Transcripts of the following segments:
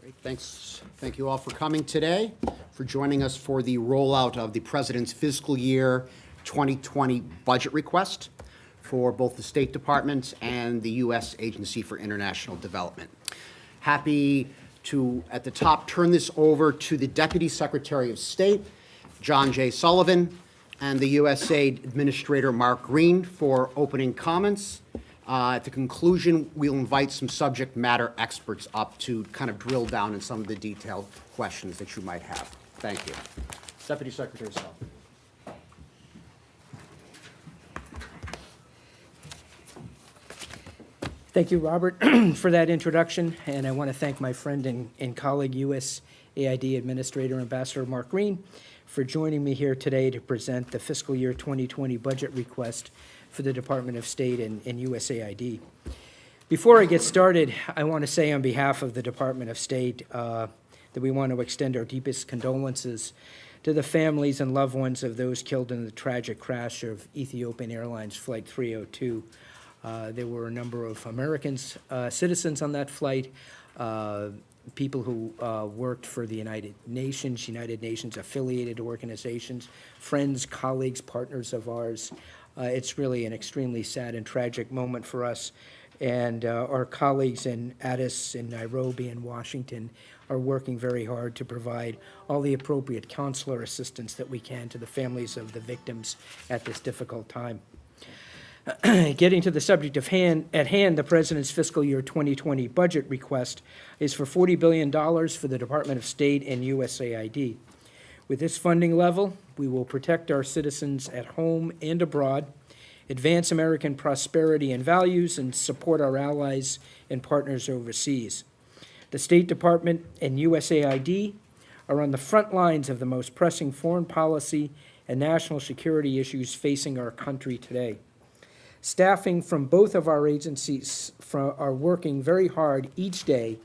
Great. Thanks. Thank you all for coming today, for joining us for the rollout of the President's fiscal year 2020 budget request for both the State Department and the U.S. Agency for International Development. Happy to, at the top, turn this over to the Deputy Secretary of State, John J. Sullivan, and the USAID Administrator, Mark Green, for opening comments. At the conclusion, we'll invite some subject matter experts up to kind of drill down in some of the detailed questions that you might have. Thank you. Deputy Secretary Sullivan. Thank you, Robert, for that introduction, and I want to thank my friend and colleague, USAID Administrator Ambassador Mark Green, for joining me here today to present the fiscal year 2020 budget request for the Department of State and USAID. Before I get started, I want to say on behalf of the Department of State that we want to extend our deepest condolences to the families and loved ones of those killed in the tragic crash of Ethiopian Airlines Flight 302. There were a number of Americans, citizens on that flight, people who worked for the United Nations affiliated organizations, friends, colleagues, partners of ours. It's really an extremely sad and tragic moment for us. And our colleagues in Addis, in Nairobi, and Washington are working very hard to provide all the appropriate consular assistance that we can to the families of the victims at this difficult time. Getting to the subject at hand, the President's fiscal year 2020 budget request is for $40 billion for the Department of State and USAID. With this funding level, we will protect our citizens at home and abroad, advance American prosperity and values, and support our allies and partners overseas. The State Department and USAID are on the front lines of the most pressing foreign policy and national security issues facing our country today. Staffing from both of our agencies are working very hard each day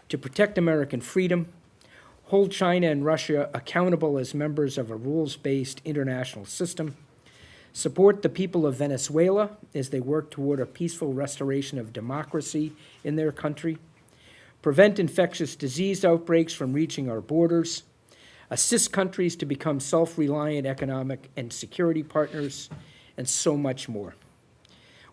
to protect American freedom, hold China and Russia accountable as members of a rules-based international system, support the people of Venezuela as they work toward a peaceful restoration of democracy in their country, prevent infectious disease outbreaks from reaching our borders, assist countries to become self-reliant economic and security partners, and so much more.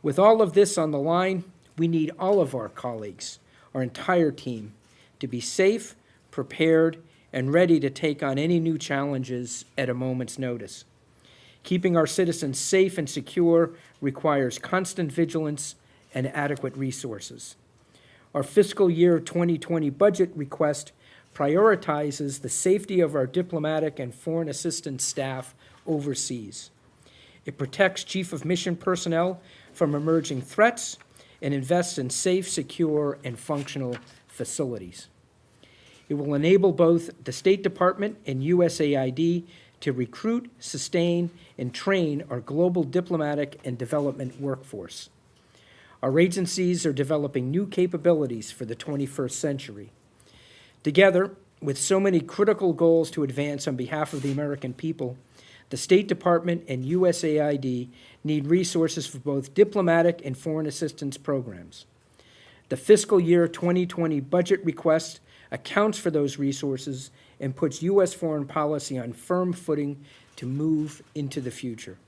With all of this on the line, we need all of our colleagues, our entire team, to be safe, prepared, and ready to take on any new challenges at a moment's notice. Keeping our citizens safe and secure requires constant vigilance and adequate resources. Our fiscal year 2020 budget request prioritizes the safety of our diplomatic and foreign assistance staff overseas. It protects Chief of Mission personnel from emerging threats and invests in safe, secure, and functional facilities. It will enable both the State Department and USAID to recruit, sustain, and train our global diplomatic and development workforce. Our agencies are developing new capabilities for the 21st century. Together, with so many critical goals to advance on behalf of the American people, the State Department and USAID need resources for both diplomatic and foreign assistance programs. The fiscal year 2020 budget request accounts for those resources and puts U.S. foreign policy on firm footing to move into the future.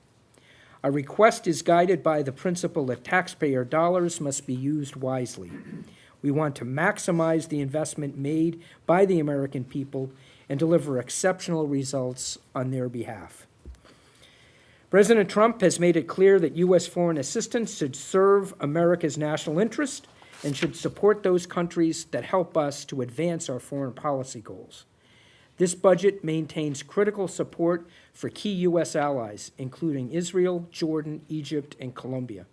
Our request is guided by the principle that taxpayer dollars must be used wisely. We want to maximize the investment made by the American people and deliver exceptional results on their behalf. President Trump has made it clear that U.S. foreign assistance should serve America's national interest and should support those countries that help us to advance our foreign policy goals. This budget maintains critical support for key U.S. allies, including Israel, Jordan, Egypt, and Colombia.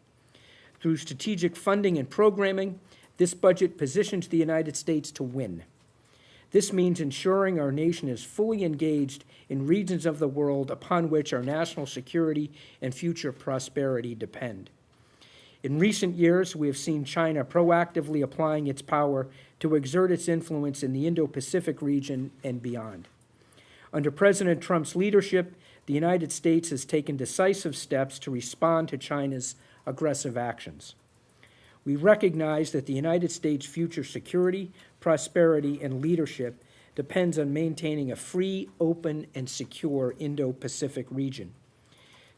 Through strategic funding and programming, this budget positions the United States to win. This means ensuring our nation is fully engaged in regions of the world upon which our national security and future prosperity depend. In recent years, we have seen China proactively applying its power to exert its influence in the Indo-Pacific region and beyond. Under President Trump's leadership, the United States has taken decisive steps to respond to China's aggressive actions. We recognize that the United States' future security, prosperity, and leadership depends on maintaining a free, open, and secure Indo-Pacific region.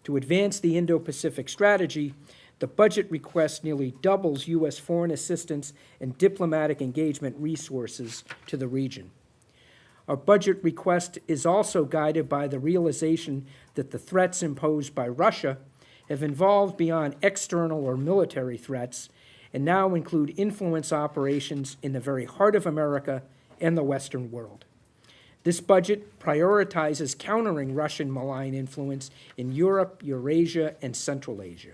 To advance the Indo-Pacific strategy, the budget request nearly doubles U.S. foreign assistance and diplomatic engagement resources to the region. Our budget request is also guided by the realization that the threats imposed by Russia have evolved beyond external or military threats and now include influence operations in the very heart of America and the Western world. This budget prioritizes countering Russian malign influence in Europe, Eurasia, and Central Asia.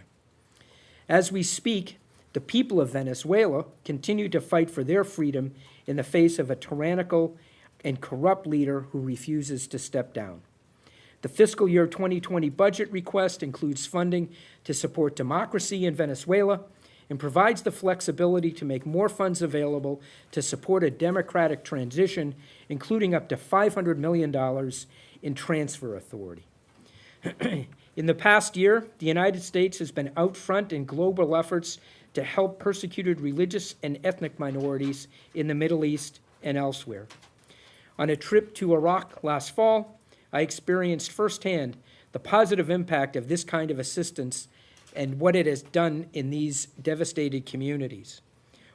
As we speak, the people of Venezuela continue to fight for their freedom in the face of a tyrannical and corrupt leader who refuses to step down. The fiscal year 2020 budget request includes funding to support democracy in Venezuela and provides the flexibility to make more funds available to support a democratic transition, including up to $500 million in transfer authority. In the past year, the United States has been out front in global efforts to help persecuted religious and ethnic minorities in the Middle East and elsewhere. On a trip to Iraq last fall, I experienced firsthand the positive impact of this kind of assistance and what it has done in these devastated communities.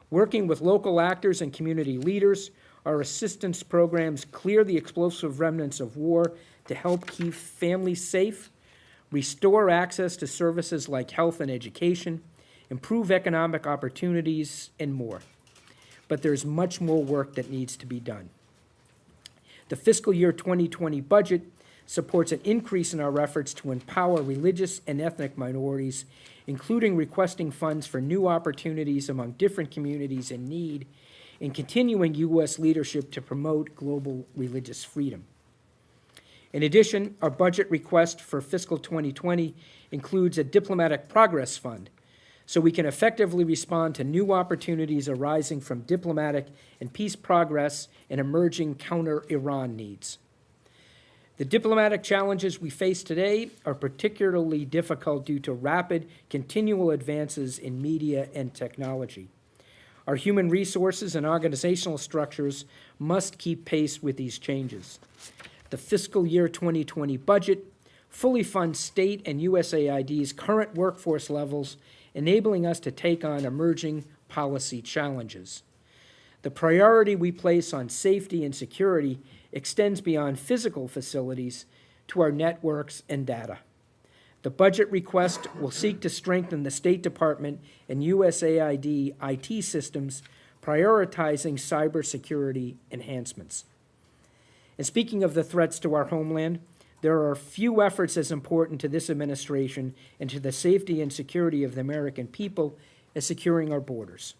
Working with local actors and community leaders, our assistance programs clear the explosive remnants of war to help keep families safe, restore access to services like health and education, improve economic opportunities, and more. But there's much more work that needs to be done. The fiscal year 2020 budget supports an increase in our efforts to empower religious and ethnic minorities, including requesting funds for new opportunities among different communities in need, and continuing U.S. leadership to promote global religious freedom. In addition, our budget request for fiscal 2020 includes a diplomatic progress fund, so we can effectively respond to new opportunities arising from diplomatic and peace progress and emerging counter-Iran needs. The diplomatic challenges we face today are particularly difficult due to rapid, continual advances in media and technology. Our human resources and organizational structures must keep pace with these changes. The fiscal year 2020 budget fully funds state and USAID's current workforce levels, enabling us to take on emerging policy challenges. The priority we place on safety and security extends beyond physical facilities to our networks and data. The budget request will seek to strengthen the State Department and USAID IT systems, prioritizing cybersecurity enhancements. And speaking of the threats to our homeland, there are few efforts as important to this administration and to the safety and security of the American people as securing our borders.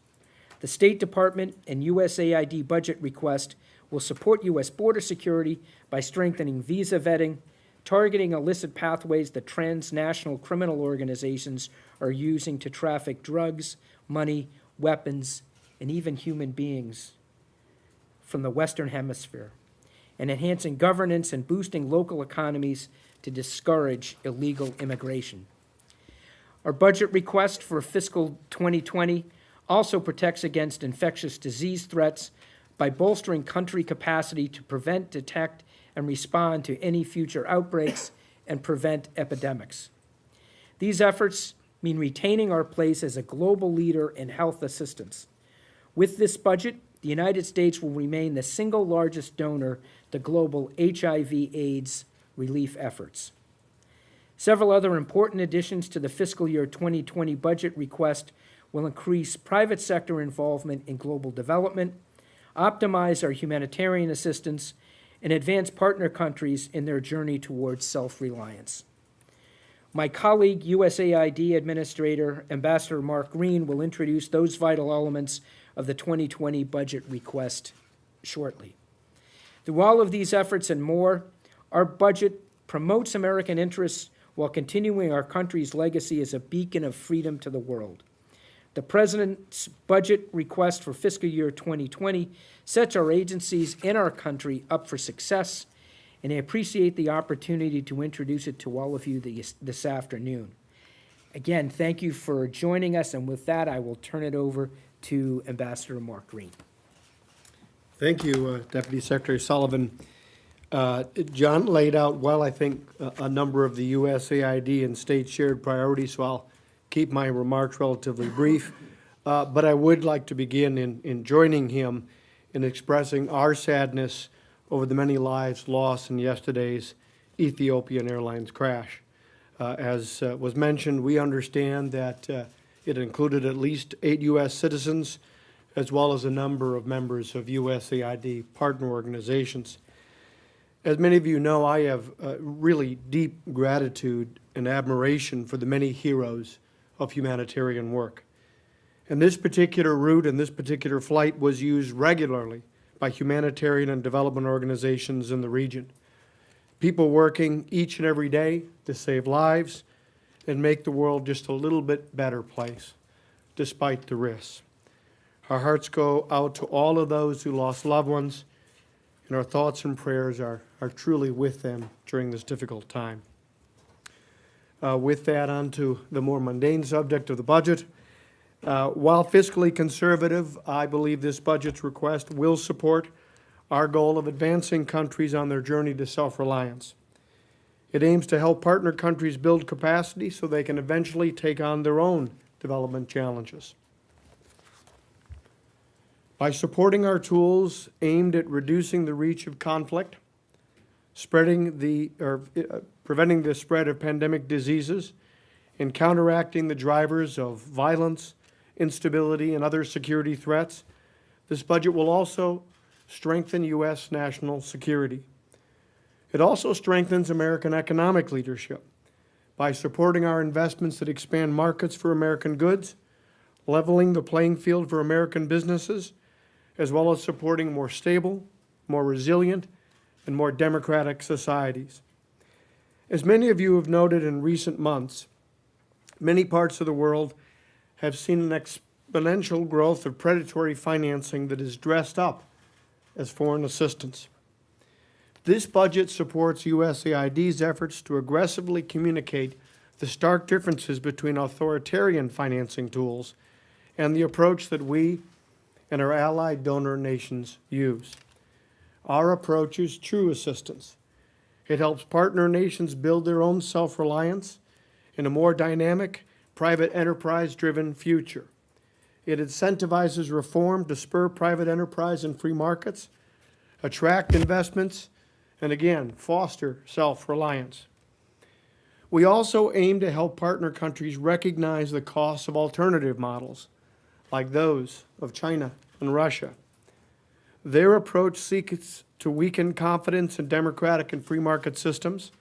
The State Department and USAID budget request will support U.S. border security by strengthening visa vetting, targeting illicit pathways that transnational criminal organizations are using to traffic drugs, money, weapons, and even human beings from the Western Hemisphere, and enhancing governance and boosting local economies to discourage illegal immigration. Our budget request for fiscal 2020 also protects against infectious disease threats by bolstering country capacity to prevent, detect, and respond to any future outbreaks and prevent epidemics. These efforts mean retaining our place as a global leader in health assistance. With this budget, the United States will remain the single largest donor to global HIV/AIDS relief efforts. Several other important additions to the fiscal year 2020 budget request will increase private sector involvement in global development, optimize our humanitarian assistance, and advance partner countries in their journey towards self-reliance. My colleague, USAID Administrator Ambassador Mark Green, will introduce those vital elements of the 2020 budget request shortly. Through all of these efforts and more, our budget promotes American interests while continuing our country's legacy as a beacon of freedom to the world. The President's budget request for fiscal year 2020 sets our agencies and our country up for success, and I appreciate the opportunity to introduce it to all of you this afternoon. Again, thank you for joining us, and with that, I will turn it over to Ambassador Mark Green. Thank you, Deputy Secretary Sullivan. John laid out well, I think, a number of the USAID and state shared priorities, so I'll keep my remarks relatively brief. But I would like to begin in joining him in expressing our sadness over the many lives lost in yesterday's Ethiopian Airlines crash. As was mentioned, we understand that it included at least 8 U.S. citizens, as well as a number of members of USAID partner organizations. As many of you know, I have really deep gratitude and admiration for the many heroes of humanitarian work. And this particular route and this particular flight was used regularly by humanitarian and development organizations in the region. People working each and every day to save lives and make the world just a little bit better place, despite the risks. Our hearts go out to all of those who lost loved ones, and our thoughts and prayers are truly with them during this difficult time. With that, on to the more mundane subject of the budget. While fiscally conservative, I believe this budget's request will support our goal of advancing countries on their journey to self-reliance. It aims to help partner countries build capacity so they can eventually take on their own development challenges. By supporting our tools aimed at reducing the reach of conflict, preventing the spread of pandemic diseases, and counteracting the drivers of violence, instability, and other security threats, this budget will also strengthen U.S. national security. It also strengthens American economic leadership by supporting our investments that expand markets for American goods, leveling the playing field for American businesses, as well as supporting more stable, more resilient, and more democratic societies. As many of you have noted in recent months, many parts of the world have seen an exponential growth of predatory financing that is dressed up as foreign assistance. This budget supports USAID's efforts to aggressively communicate the stark differences between authoritarian financing tools and the approach that we and our allied donor nations use. Our approach is true assistance. It helps partner nations build their own self-reliance in a more dynamic, private enterprise-driven future. It incentivizes reform to spur private enterprise and free markets, attract investments, and again, foster self-reliance. We also aim to help partner countries recognize the costs of alternative models, like those of China and Russia. Their approach seeks to weaken confidence in democratic and free market systems,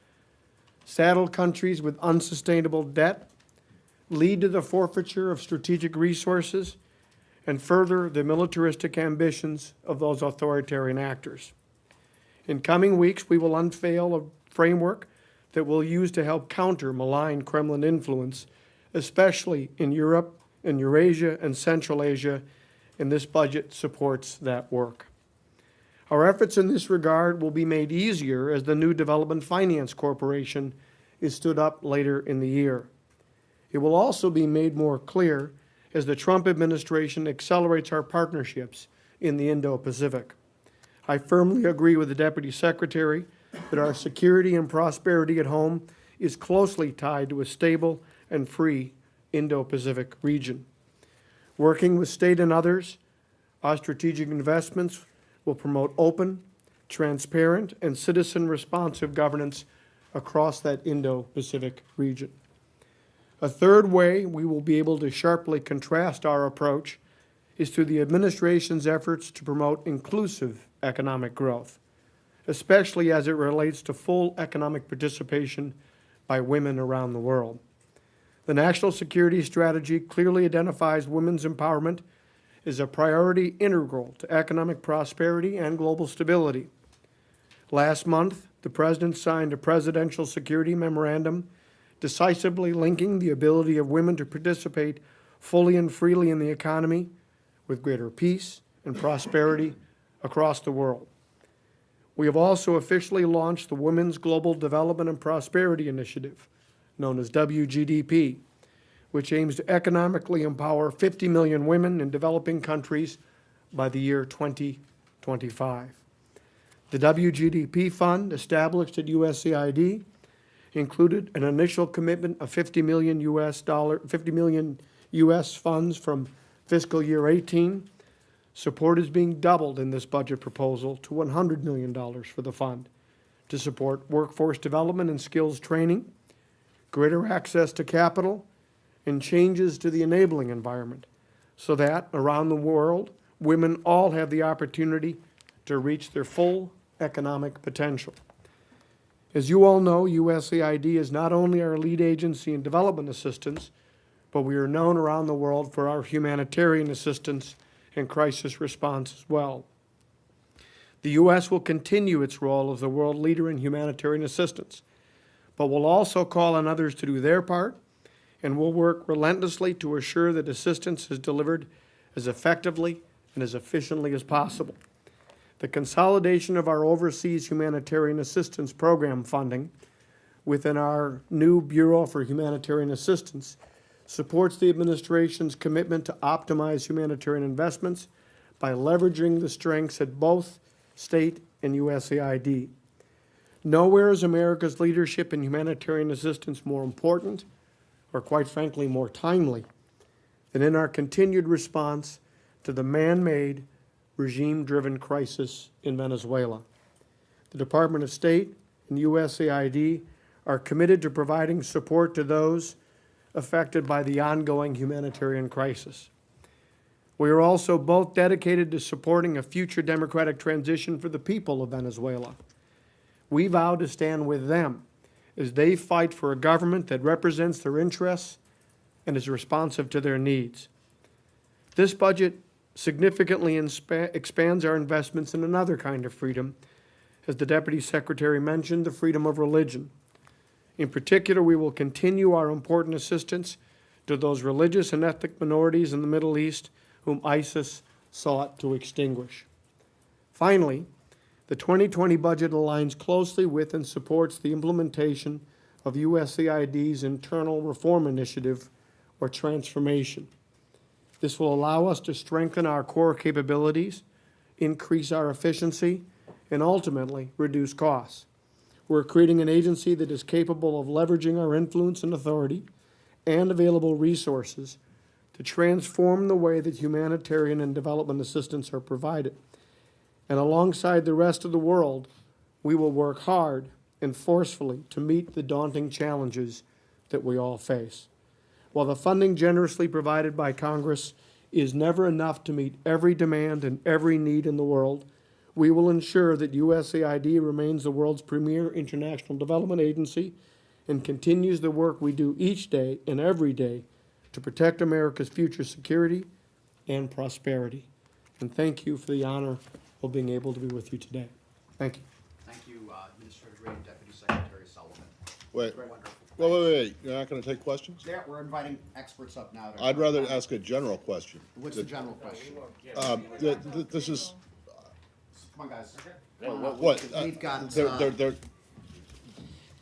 saddle countries with unsustainable debt, lead to the forfeiture of strategic resources, and further the militaristic ambitions of those authoritarian actors. In coming weeks, we will unveil a framework that we'll use to help counter malign Kremlin influence, especially in Europe, in Eurasia, and Central Asia, and this budget supports that work. Our efforts in this regard will be made easier as the new Development Finance Corporation is stood up later in the year. It will also be made more clear as the Trump administration accelerates our partnerships in the Indo-Pacific. I firmly agree with the Deputy Secretary that our security and prosperity at home is closely tied to a stable and free Indo-Pacific region. Working with state and others, our strategic investments will promote open, transparent, and citizen-responsive governance across that Indo-Pacific region. A third way we will be able to sharply contrast our approach is through the administration's efforts to promote inclusive economic growth, especially as it relates to full economic participation by women around the world. The National Security Strategy clearly identifies women's empowerment as a priority integral to economic prosperity and global stability. Last month, the President signed a presidential security memorandum decisively linking the ability of women to participate fully and freely in the economy with greater peace and prosperity across the world. We have also officially launched the Women's Global Development and Prosperity Initiative, known as WGDP, which aims to economically empower 50 million women in developing countries by the year 2025. The WGDP Fund, established at USAID, included an initial commitment of $50 million US funds from fiscal year 18. Support is being doubled in this budget proposal to $100 million for the fund to support workforce development and skills training, greater access to capital, and changes to the enabling environment so that around the world, women all have the opportunity to reach their full economic potential. As you all know, USAID is not only our lead agency in development assistance, but we are known around the world for our humanitarian assistance and crisis response as well. The U.S. will continue its role as the world leader in humanitarian assistance, but will also call on others to do their part, and will work relentlessly to assure that assistance is delivered as effectively and as efficiently as possible. The consolidation of our overseas humanitarian assistance program funding within our new Bureau for Humanitarian Assistance supports the administration's commitment to optimize humanitarian investments by leveraging the strengths at both state and USAID. Nowhere is America's leadership in humanitarian assistance more important, or quite frankly, more timely, than in our continued response to the man-made, regime-driven crisis in Venezuela. The Department of State and USAID are committed to providing support to those affected by the ongoing humanitarian crisis. We are also both dedicated to supporting a future democratic transition for the people of Venezuela. We vow to stand with them as they fight for a government that represents their interests and is responsive to their needs. This budget significantly expands our investments in another kind of freedom, as the Deputy Secretary mentioned, the freedom of religion. In particular, we will continue our important assistance to those religious and ethnic minorities in the Middle East whom ISIS sought to extinguish. Finally, the 2020 budget aligns closely with and supports the implementation of USAID's internal reform initiative, or transformation. This will allow us to strengthen our core capabilities, increase our efficiency, and ultimately reduce costs. We're creating an agency that is capable of leveraging our influence and authority and available resources to transform the way that humanitarian and development assistance are provided. And alongside the rest of the world, we will work hard and forcefully to meet the daunting challenges that we all face. While the funding generously provided by Congress is never enough to meet every demand and every need in the world, we will ensure that USAID remains the world's premier international development agency and continues the work we do each day and every day to protect America's future security and prosperity. And thank you for the honor of being able to be with you today. Thank you. Thank you, Administrator Green, Deputy Secretary Sullivan. Wait, Very wonderful. wait. You're not going to take questions? Yeah, we're inviting experts up now. I'd rather ask a general question. What's the general question? This is, Come on, guys. what? We've got, They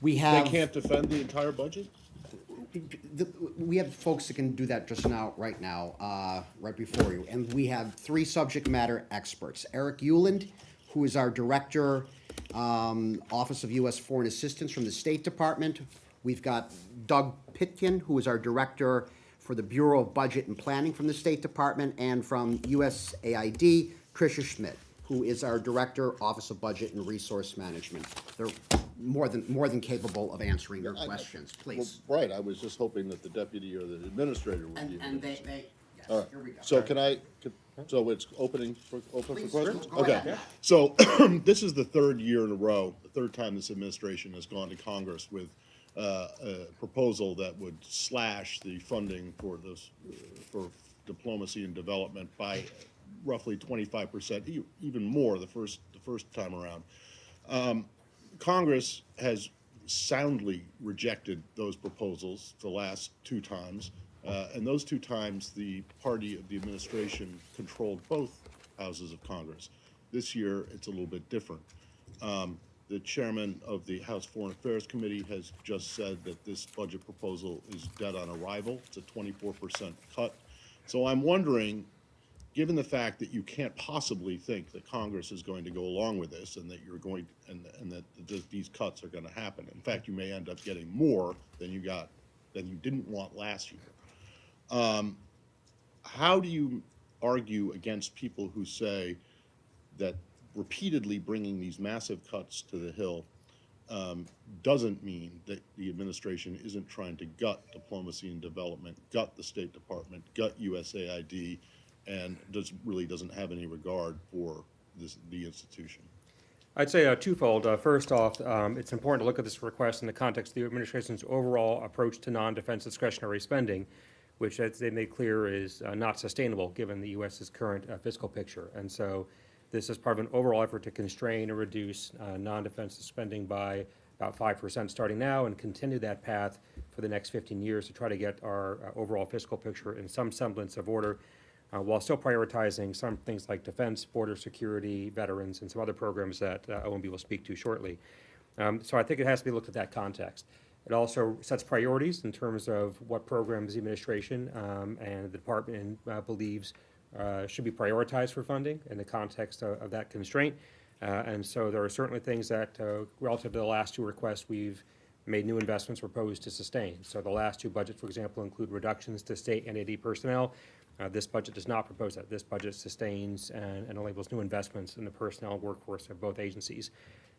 we have. can't defend the entire budget? We have folks that can do that just now, right now, right before you. And we have three subject matter experts. Eric Euland, who is our Director, Office of U.S. Foreign Assistance from the State Department. We've got Doug Pitkin, who is our Director for the Bureau of Budget and Planning from the State Department. And from USAID, Tricia Schmidt, who is our Director, Office of Budget and Resource Management. They're more than capable of answering your questions, please. Well, right, I was just hoping that the deputy or the administrator would be. And they, yes, All right. here we go. So so it's open for Please, questions? go Okay. ahead. So this is the third year in a row, the third time this administration has gone to Congress with a proposal that would slash the funding for this, for diplomacy and development by roughly 25%, even more the first time around. Congress has soundly rejected those proposals the last two times, and those two times the party of the administration controlled both houses of Congress. This year it's a little bit different. the chairman of the House Foreign Affairs Committee has just said that this budget proposal is dead on arrival. It's a 24% cut. So I'm wondering, given the fact that you can't possibly think that Congress is going to go along with this and that you're going and that these cuts are going to happen. In fact, you may end up getting more than you didn't want last year. How do you argue against people who say that repeatedly bringing these massive cuts to the Hill doesn't mean that the administration isn't trying to gut diplomacy and development, gut the State Department, gut USAID, and really doesn't have any regard for the institution? I'd say twofold. First off, it's important to look at this request in the context of the administration's overall approach to non-defense discretionary spending, which, as they made clear, is not sustainable given the U.S.'s current fiscal picture. And so this is part of an overall effort to constrain and reduce non-defense spending by about 5% starting now and continue that path for the next 15 years to try to get our overall fiscal picture in some semblance of order, while still prioritizing some things like defense, border security, veterans, and some other programs that OMB will speak to shortly. So I think it has to be looked at that context. It also sets priorities in terms of what programs the administration and the department believes should be prioritized for funding in the context of that constraint. And so there are certainly things that, relative to the last two requests, we've made new investments proposed to sustain. So the last two budgets, for example, include reductions to state NAD personnel. This budget does not propose that. This budget sustains and enables new investments in the personnel and workforce of both agencies.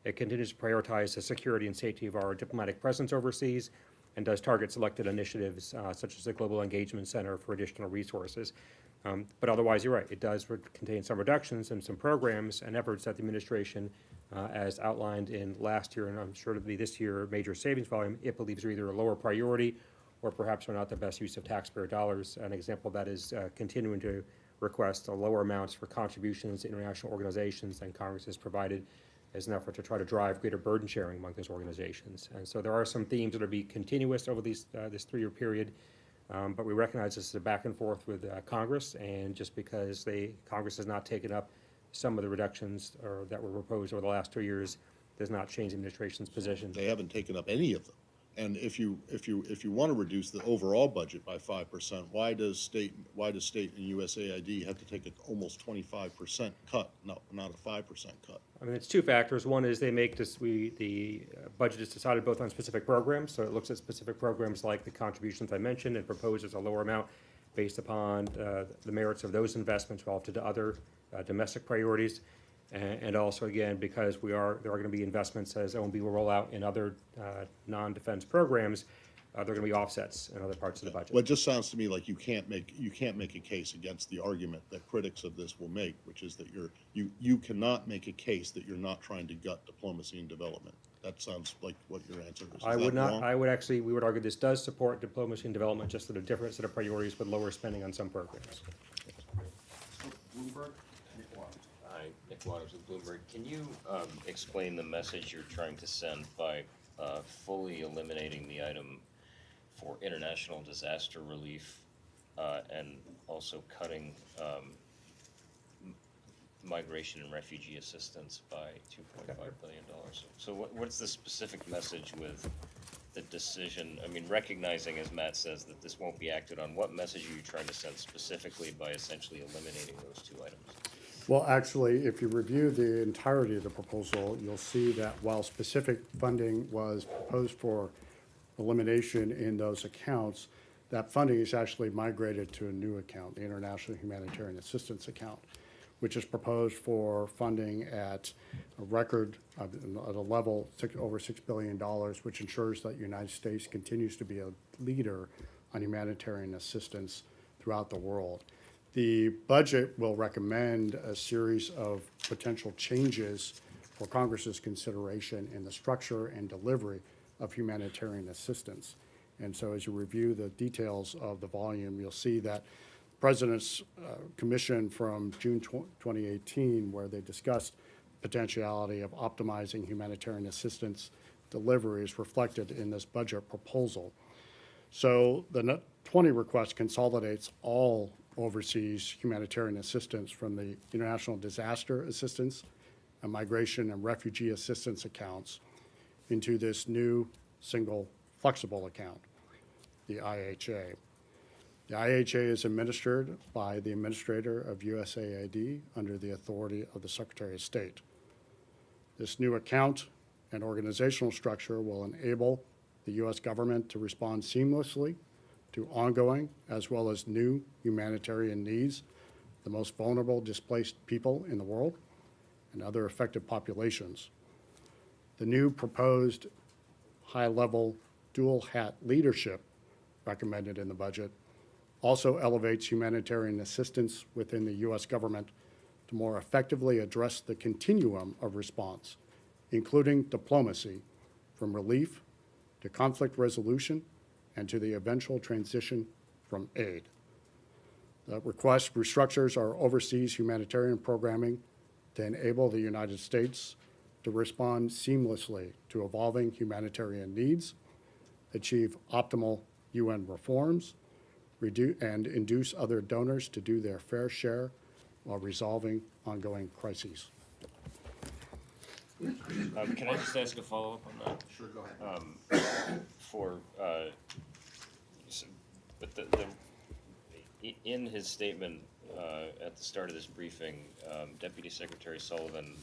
It continues to prioritize the security and safety of our diplomatic presence overseas and does target selected initiatives such as the Global Engagement Center for additional resources. But otherwise, you're right. It does contain some reductions in some programs and efforts that the administration, as outlined in last year and I'm sure to be this year, major savings volume, it believes are either a lower priority or perhaps are not the best use of taxpayer dollars. An example of that is continuing to request lower amounts for contributions to international organizations than Congress has provided as an effort to try to drive greater burden sharing among those organizations. And so there are some themes that will be continuous over this 3-year period, but we recognize this is a back and forth with Congress, and just because Congress has not taken up some of the reductions that were proposed over the last 2 years does not change the administration's position. They haven't taken up any of them. And if you want to reduce the overall budget by 5%, why does state and USAID have to take an almost 25% cut, not a 5% cut? I mean, it's two factors. One is they make the budget is decided both on specific programs, so it looks at specific programs like the contributions I mentioned and proposes a lower amount based upon the merits of those investments relative to other domestic priorities. And also, again, because there are going to be investments as OMB will roll out in other non-defense programs, there are going to be offsets in other parts of the budget. Well, it just sounds to me like you can't make a case against the argument that critics of this will make, which is that you cannot make a case that you're not trying to gut diplomacy and development. That sounds like what your answer is. I would not. Wrong? We would argue this does support diplomacy and development, just at a different set of priorities with lower spending on some programs. Bloomberg? Hi, Nick Waters with Bloomberg. Can you explain the message you're trying to send by fully eliminating the item for international disaster relief and also cutting migration and refugee assistance by $2.5 billion? So what's the specific message with the decision? I mean, recognizing, as Matt says, that this won't be acted on, what message are you trying to send specifically by essentially eliminating those two items? Well, actually, if you review the entirety of the proposal, you'll see that while specific funding was proposed for elimination in those accounts, that funding is actually migrated to a new account, the International Humanitarian Assistance Account, which is proposed for funding at a record at a level over $6 billion, which ensures that the United States continues to be a leader on humanitarian assistance throughout the world. The budget will recommend a series of potential changes for Congress's consideration in the structure and delivery of humanitarian assistance. And so as you review the details of the volume, you'll see that the President's commission from June 2018, where they discussed potentiality of optimizing humanitarian assistance delivery, is reflected in this budget proposal. So the 20 request consolidates all overseas humanitarian assistance from the International Disaster Assistance and migration and refugee assistance accounts into this new single flexible account, the IHA. The IHA is administered by the Administrator of USAID under the authority of the Secretary of State. This new account and organizational structure will enable the U.S. government to respond seamlessly to ongoing as well as new humanitarian needs, the most vulnerable displaced people in the world, and other affected populations. The new proposed high-level dual-hat leadership recommended in the budget also elevates humanitarian assistance within the U.S. government to more effectively address the continuum of response, including diplomacy, from relief to conflict resolution and to the eventual transition from aid. The request restructures our overseas humanitarian programming to enable the United States to respond seamlessly to evolving humanitarian needs, achieve optimal UN reforms, and induce other donors to do their fair share while resolving ongoing crises. Can I just ask a follow-up on that? Sure, go ahead. In his statement at the start of this briefing, Deputy Secretary Sullivan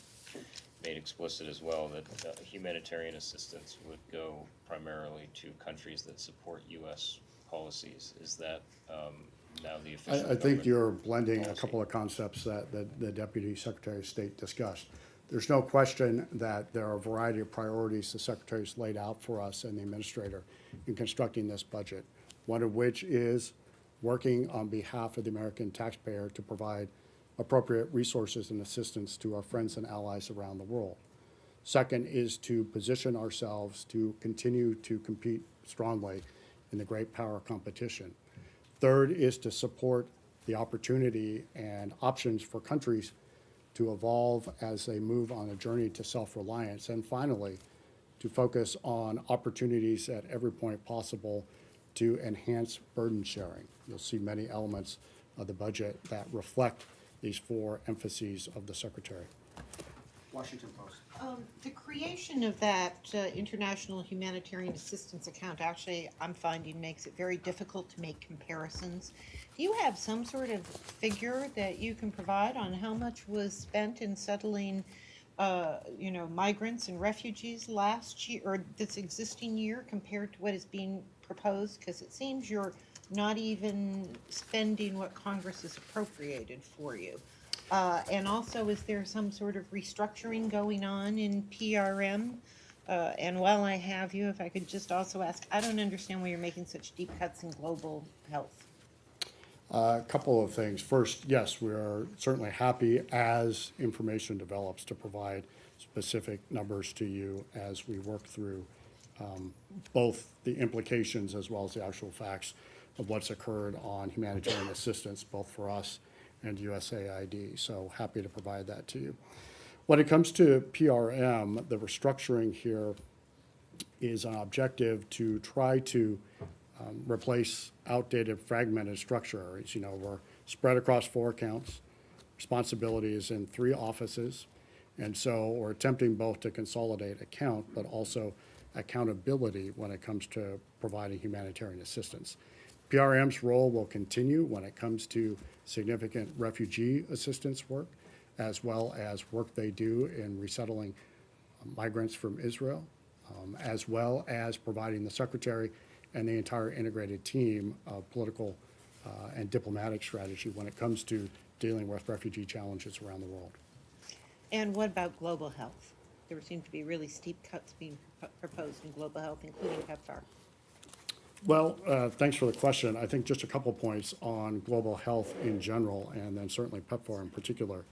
made explicit as well that humanitarian assistance would go primarily to countries that support U.S. policies. Is that now the official I think government you're blending a policy? couple of concepts that the Deputy Secretary of State discussed. There's no question that there are a variety of priorities the Secretary's laid out for us and the Administrator in constructing this budget, one of which is working on behalf of the American taxpayer to provide appropriate resources and assistance to our friends and allies around the world. Second is to position ourselves to continue to compete strongly in the great power competition. Third is to support the opportunity and options for countries to evolve as they move on a journey to self-reliance. And finally, to focus on opportunities at every point possible to enhance burden sharing. You'll see many elements of the budget that reflect these four emphases of the Secretary. Washington Post. The creation of that international humanitarian assistance account actually, I'm finding, makes it very difficult to make comparisons. Do you have some sort of figure that you can provide on how much was spent in settling, migrants and refugees last year or this existing year compared to what is being proposed? Because it seems you're not even spending what Congress has appropriated for you. And also, is there some sort of restructuring going on in PRM? And while I have you, if I could just also ask, I don't understand why you're making such deep cuts in global health. A couple of things. First, yes, we are certainly happy as information develops to provide specific numbers to you as we work through both the implications as well as the actual facts of what's occurred on humanitarian assistance, both for us and USAID. So happy to provide that to you. When it comes to PRM, the restructuring here is an objective to try to replace outdated fragmented structure areas. You know, we're spread across 4 accounts. Responsibility is in 3 offices. And so we're attempting both to consolidate account, but also accountability when it comes to providing humanitarian assistance. PRM's role will continue when it comes to significant refugee assistance work, as well as work they do in resettling migrants from Israel, as well as providing the Secretary and the entire integrated team of political and diplomatic strategy when it comes to dealing with refugee challenges around the world. And what about global health? There seem to be really steep cuts being proposed in global health, including PEPFAR. Well, thanks for the question. I think just a couple points on global health in general, and then certainly PEPFAR in particular.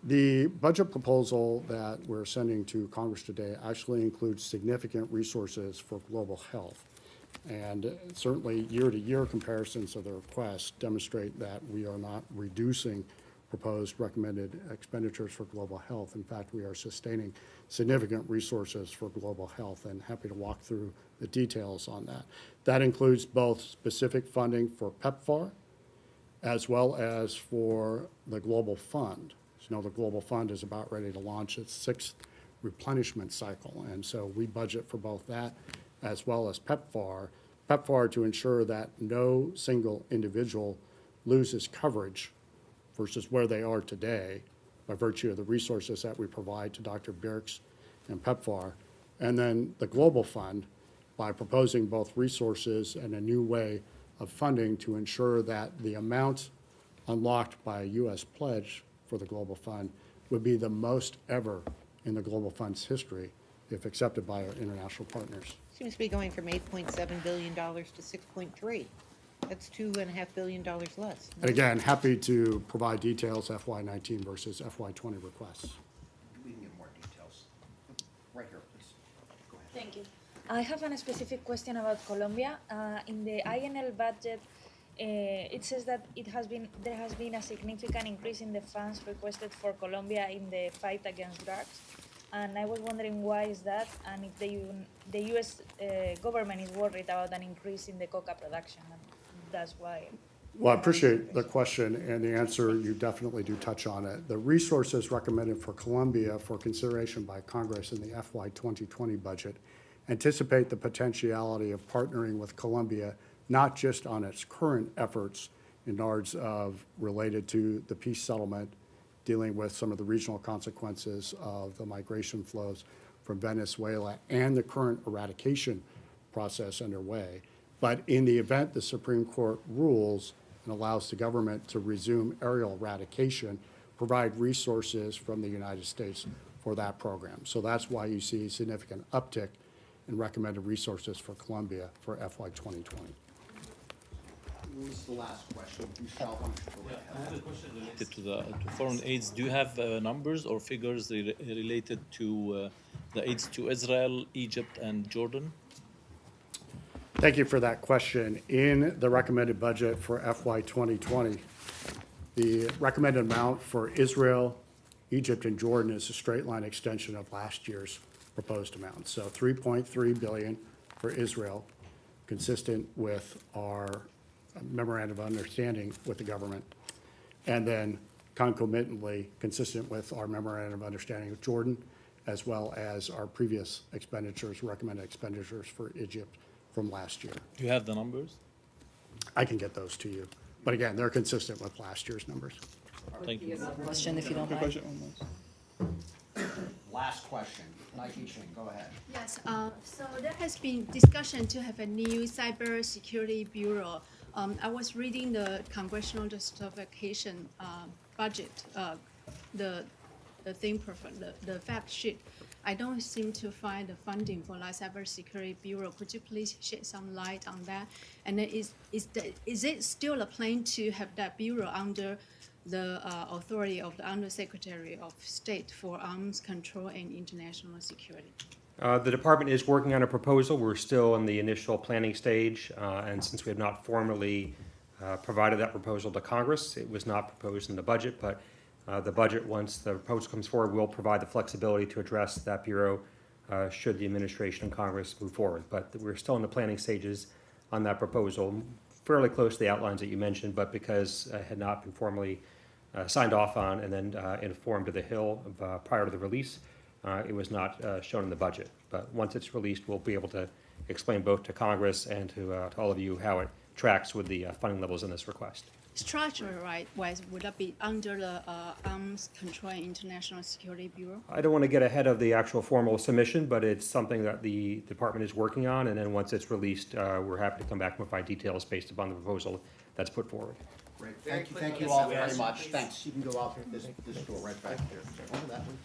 The budget proposal that we're sending to Congress today actually includes significant resources for global health. And certainly year-to-year comparisons of the request demonstrate that we are not reducing proposed recommended expenditures for global health. In fact, we are sustaining significant resources for global health, and happy to walk through the details on that. That includes both specific funding for PEPFAR as well as for the Global Fund. you know, the Global Fund is about ready to launch its 6th replenishment cycle. And so we budget for both that as well as PEPFAR to ensure that no single individual loses coverage versus where they are today by virtue of the resources that we provide to Dr. Birx and PEPFAR. And then the Global Fund, by proposing both resources and a new way of funding to ensure that the amount unlocked by a U.S. pledge for the Global Fund would be the most ever in the Global Fund's history if accepted by our international partners. Seems to be going from $8.7 billion to 6.3. That's $2.5 billion less. And again, happy to provide details FY19 versus FY20 requests. We can get more details. Right here, please. Go ahead. Thank you. I have a specific question about Colombia. In the INL budget, it says that there has been a significant increase in the funds requested for Colombia in the fight against drugs. And I was wondering why is that, and if the U.S. Government is worried about an increase in the coca production, and that's why. Well, I appreciate the question, and the answer, you definitely do touch on it. The resources recommended for Colombia for consideration by Congress in the FY 2020 budget anticipate the potentiality of partnering with Colombia, not just on its current efforts in regards of related to the peace settlement, dealing with some of the regional consequences of the migration flows from Venezuela and the current eradication process underway. But in the event the Supreme Court rules and allows the government to resume aerial eradication, provide resources from the United States for that program. So that's why you see a significant uptick in recommended resources for Colombia for FY 2020. This is the last question. Michelle, why don't you go right I ahead? have a question related to foreign aids. Do you have numbers or figures related to the aids to Israel, Egypt, and Jordan? Thank you for that question. In the recommended budget for FY 2020, the recommended amount for Israel, Egypt, and Jordan is a straight line extension of last year's proposed amount. So $3.3 billion for Israel, consistent with our memorandum of understanding with the government, and then concomitantly consistent with our memorandum of understanding with Jordan, as well as our previous expenditures, recommended expenditures for Egypt from last year. Do you have the numbers? I can get those to you. But again, they're consistent with last year's numbers. Thank you. Question, if you don't mind. Last question. Nike Ching, go ahead. Yes, so there has been discussion to have a new cybersecurity bureau. I was reading the congressional justification budget, the the fact sheet. I don't seem to find the funding for the cybersecurity bureau. Could you please shed some light on that? And then is it still a plan to have that bureau under the authority of the Undersecretary of State for Arms Control and International Security? The department is working on a proposal. We're still in the initial planning stage, and since we have not formally provided that proposal to Congress, it was not proposed in the budget, but the budget, once the proposal comes forward, will provide the flexibility to address that bureau should the administration and Congress move forward. But we're still in the planning stages on that proposal, fairly close to the outlines that you mentioned, but because it had not been formally signed off on and then informed to the Hill prior to the release, it was not shown in the budget. But once it's released, we'll be able to explain both to Congress and to all of you how it tracks with the funding levels in this request. Structure, right, wise, would that be under the Arms Control and International Security Bureau? I don't want to get ahead of the actual formal submission, but it's something that the department is working on, and then once it's released, we're happy to come back and provide details based upon the proposal that's put forward. Great. Thank you all very much. Thanks. You can go out this door right back there. Oh, that one.